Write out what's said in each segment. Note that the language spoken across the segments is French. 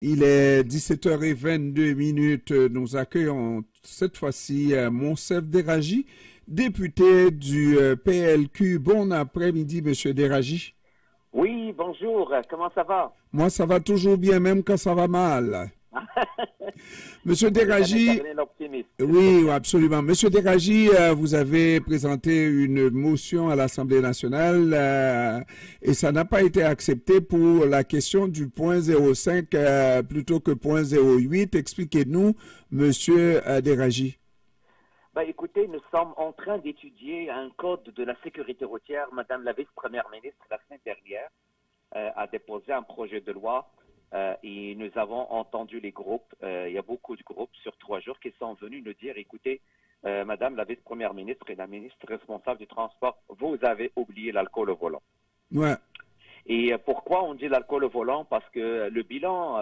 Il est 17h22. Nous accueillons cette fois-ci Monsef Déragi, député du PLQ. Bon après-midi, Monsieur Déragi. Oui, bonjour, comment ça va? Moi, ça va toujours bien, même quand ça va mal. Monsieur Vous êtes un Déragi, éternel optimiste, je le oui, confirme. absolument. Monsieur Déragi, vous avez présenté une motion à l'Assemblée nationale et ça n'a pas été accepté pour la question du point 0,5 plutôt que point 0,8. Expliquez-nous, Monsieur Déragi. Écoutez, nous sommes en train d'étudier un code de la sécurité routière. Madame la vice-première ministre, la semaine dernière, a déposé un projet de loi et nous avons entendu les groupes. Il y a beaucoup de groupes sur 3 jours qui sont venus nous dire, écoutez, Madame la vice-première ministre et la ministre responsable du transport, vous avez oublié l'alcool au volant. Ouais. Et pourquoi on dit l'alcool au volant? Parce que le bilan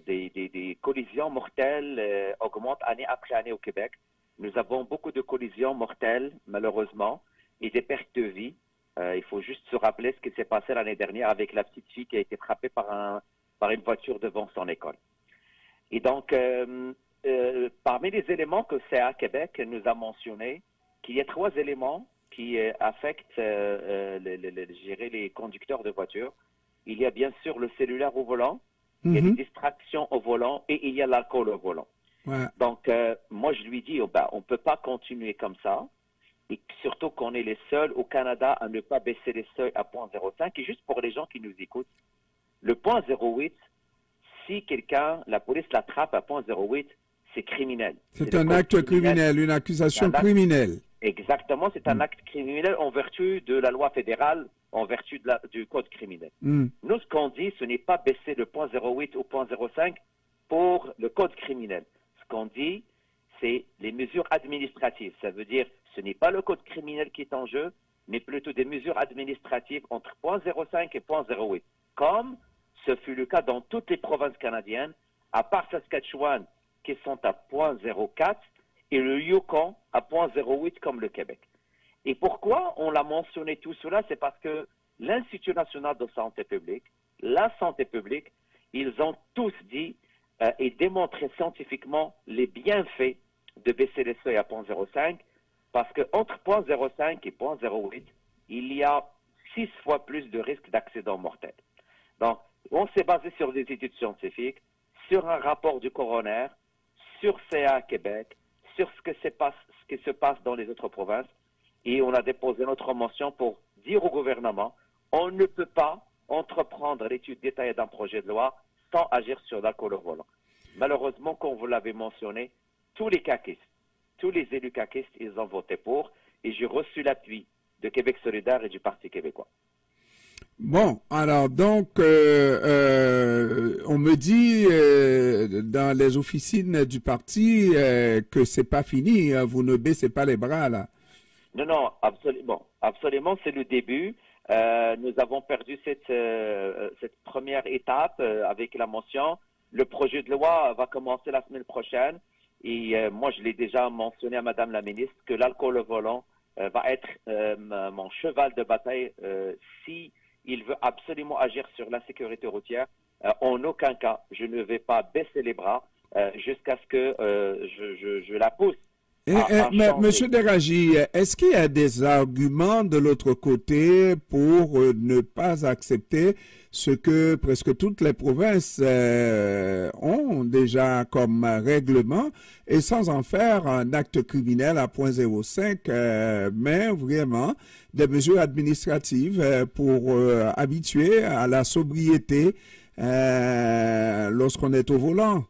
des collisions mortelles augmente année après année au Québec. Nous avons beaucoup de collisions mortelles, malheureusement, et des pertes de vie. Il faut juste se rappeler ce qui s'est passé l'année dernière avec la petite fille qui a été frappée par une voiture devant son école. Et donc, parmi les éléments que CA Québec nous a mentionnés, qu'il y a 3 éléments qui affectent les conducteurs de voitures. Il y a bien sûr le cellulaire au volant, il y a les Mhm. distractions au volant et il y a l'alcool au volant. Ouais. Donc, moi, je lui dis, on ne peut pas continuer comme ça. Et surtout qu'on est les seuls au Canada à ne pas baisser les seuils à 0,05. Et juste pour les gens qui nous écoutent, le 0,08, si la police l'attrape à 0,08, c'est criminel. C'est C'est le un code acte criminel. criminel, une C'est accusation un acte, criminelle. exactement, c'est un Mm. acte criminel en vertu de la loi fédérale, en vertu du code criminel. Mm. Nous, ce qu'on dit, ce n'est pas baisser le 0,08 ou 0,05 pour le code criminel. Ce qu'on dit, c'est les mesures administratives. Ça veut dire, ce n'est pas le code criminel qui est en jeu, mais plutôt des mesures administratives entre 0,05 et 0,08. Comme ce fut le cas dans toutes les provinces canadiennes, à part Saskatchewan, qui sont à 0,04, et le Yukon à 0,08 comme le Québec. Et pourquoi on l'a mentionné tout cela? C'est parce que l'Institut national de santé publique, la santé publique, ils ont tous dit et démontré scientifiquement les bienfaits de baisser les seuils à 0,05 parce qu'entre 0,05 et 0,08, il y a 6 fois plus de risques d'accident mortel. Donc, on s'est basé sur des études scientifiques, sur un rapport du coroner, sur CA Québec, sur ce qui se passe dans les autres provinces, et on a déposé notre motion pour dire au gouvernement, on ne peut pas entreprendre l'étude détaillée d'un projet de loi sans agir sur l'alcool au volant. Malheureusement, comme vous l'avez mentionné, tous les caquistes, tous les élus caquistes, ils ont voté pour, et j'ai reçu l'appui de Québec solidaire et du Parti québécois. Bon, alors donc, on me dit dans les officines du parti que c'est pas fini, hein, vous ne baissez pas les bras là. Non, non, absolument. Absolument, c'est le début. Nous avons perdu cette première étape avec la motion. Le projet de loi va commencer la semaine prochaine. Et moi, je l'ai déjà mentionné à Madame la ministre que l'alcool au volant va être mon cheval de bataille si il veut absolument agir sur la sécurité routière. En aucun cas, je ne vais pas baisser les bras jusqu'à ce que je la pousse à Mais, changer. Monsieur Deragi, est-ce qu'il y a des arguments de l'autre côté pour ne pas accepter ce que presque toutes les provinces ont déjà comme règlement et sans en faire un acte criminel à 0,05, mais vraiment des mesures administratives pour habituer à la sobriété lorsqu'on est au volant?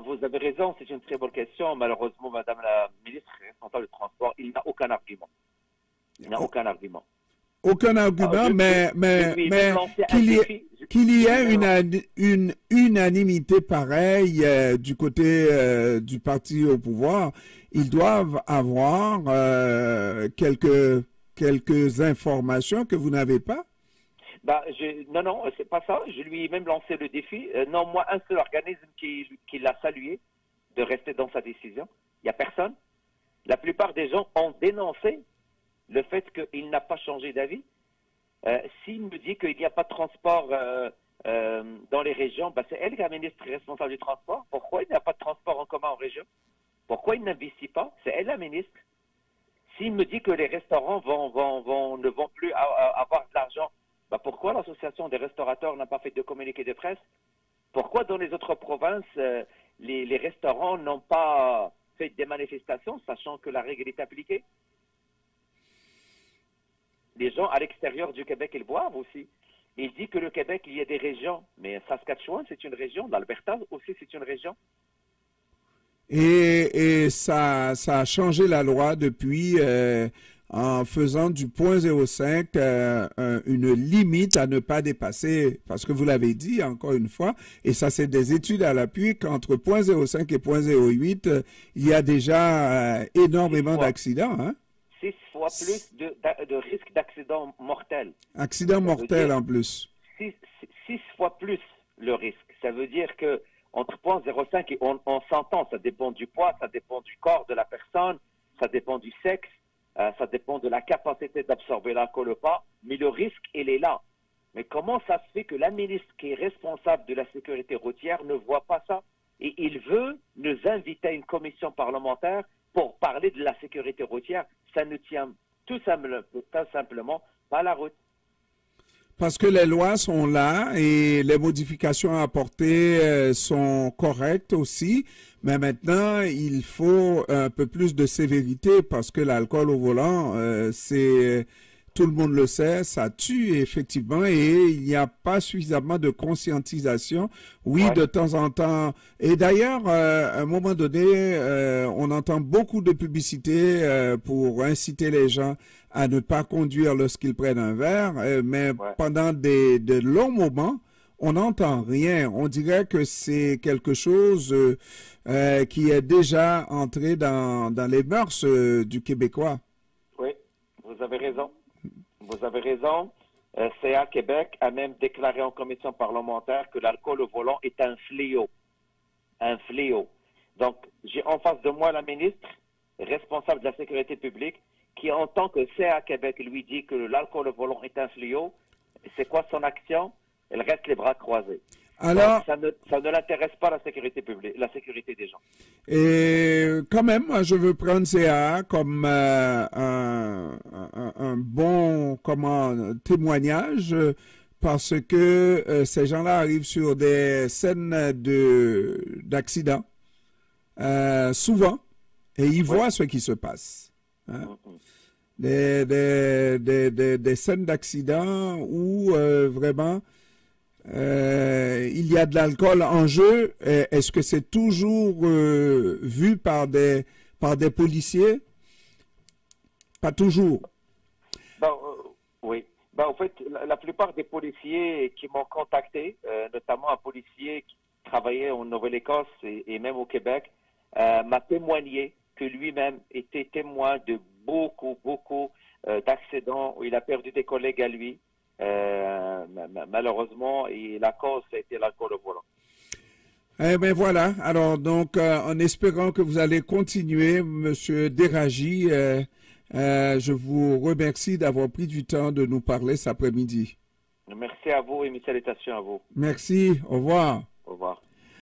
Vous avez raison, c'est une très bonne question. Malheureusement, Madame la ministre responsable du transport, il n'a aucun argument. Il n'a aucun argument. Aucun Alors, argument, je lui ai même lancé un qu'il y ait, défi. qu'il y Je lui ai ait même lancé. une unanimité pareille du côté du parti au pouvoir, ils doivent avoir quelques informations que vous n'avez pas. Non, non, c'est pas ça. Je lui ai même lancé le défi. Non, moi, un seul organisme qui l'a salué de rester dans sa décision. Il n'y a personne. La plupart des gens ont dénoncé le fait qu'il n'a pas changé d'avis. S'il me dit qu'il n'y a pas de transport dans les régions, ben, c'est elle qui est la ministre responsable du transport. Pourquoi il n'y a pas de transport en commun en région? Pourquoi il n'investit pas? C'est elle la ministre. S'il me dit que les restaurants ne vont plus avoir de l'argent, ben pourquoi l'association des restaurateurs n'a pas fait de communiqué de presse? Pourquoi dans les autres provinces, les restaurants n'ont pas fait des manifestations, sachant que la règle est appliquée? Les gens à l'extérieur du Québec, ils boivent aussi. Il dit que le Québec, il y a des régions, mais Saskatchewan, c'est une région, l'Alberta aussi, c'est une région. Et ça a changé la loi depuis en faisant du 0.05 une limite à ne pas dépasser, parce que vous l'avez dit encore une fois, et ça c'est des études à l'appui, qu'entre 0.05 et 0.08, il y a déjà énormément d'accidents. Hein? 6 fois plus de risque d'accident mortel. Accident mortel en plus. 6 fois plus le risque. Ça veut dire que entre 0.05 et on s'entend, ça dépend du poids, ça dépend du corps de la personne, ça dépend du sexe, ça dépend de la capacité d'absorber l'alcool ou pas, mais le risque, il est là. Mais comment ça se fait que la ministre qui est responsable de la sécurité routière ne voit pas ça? Et il veut nous inviter à une commission parlementaire pour parler de la sécurité routière. Ça ne tient tout simplement pas la route. Parce que les lois sont là et les modifications à apporter sont correctes aussi. Mais maintenant, il faut un peu plus de sévérité parce que l'alcool au volant, tout le monde le sait, ça tue effectivement et il n'y a pas suffisamment de conscientisation. Oui, ouais. De temps en temps. Et d'ailleurs, à un moment donné, on entend beaucoup de publicités pour inciter les gens à ne pas conduire lorsqu'ils prennent un verre, mais ouais. Pendant de longs moments, on n'entend rien. On dirait que c'est quelque chose qui est déjà entré dans les mœurs du Québécois. Oui, vous avez raison. Vous avez raison. CA Québec a même déclaré en commission parlementaire que l'alcool au volant est un fléau. Un fléau. Donc, j'ai en face de moi la ministre responsable de la sécurité publique qui, en tant que CA Québec, lui dit que l'alcool au volant est un fléau. C'est quoi son action? Elle reste les bras croisés. Alors, donc, ça ne l'intéresse pas la sécurité publique, la sécurité des gens. Et quand même, moi, je veux prendre CA comme un bon témoignage parce que ces gens-là arrivent sur des scènes d'accidents souvent et ils voient ce qui se passe. Hein? Des scènes d'accidents où vraiment il y a de l'alcool en jeu. Est-ce que c'est toujours vu par des policiers? Pas toujours. Oui. En fait, la plupart des policiers qui m'ont contacté, notamment un policier qui travaillait en Nouvelle-Écosse et même au Québec, m'a témoigné que lui-même était témoin de beaucoup d'accidents où il a perdu des collègues à lui. Malheureusement, et la cause, ça a été l'alcool au volant. Eh bien voilà, alors donc en espérant que vous allez continuer, Monsieur Déragi, je vous remercie d'avoir pris du temps de nous parler cet après-midi. Merci à vous et mes salutations à vous. Merci, au revoir. Au revoir.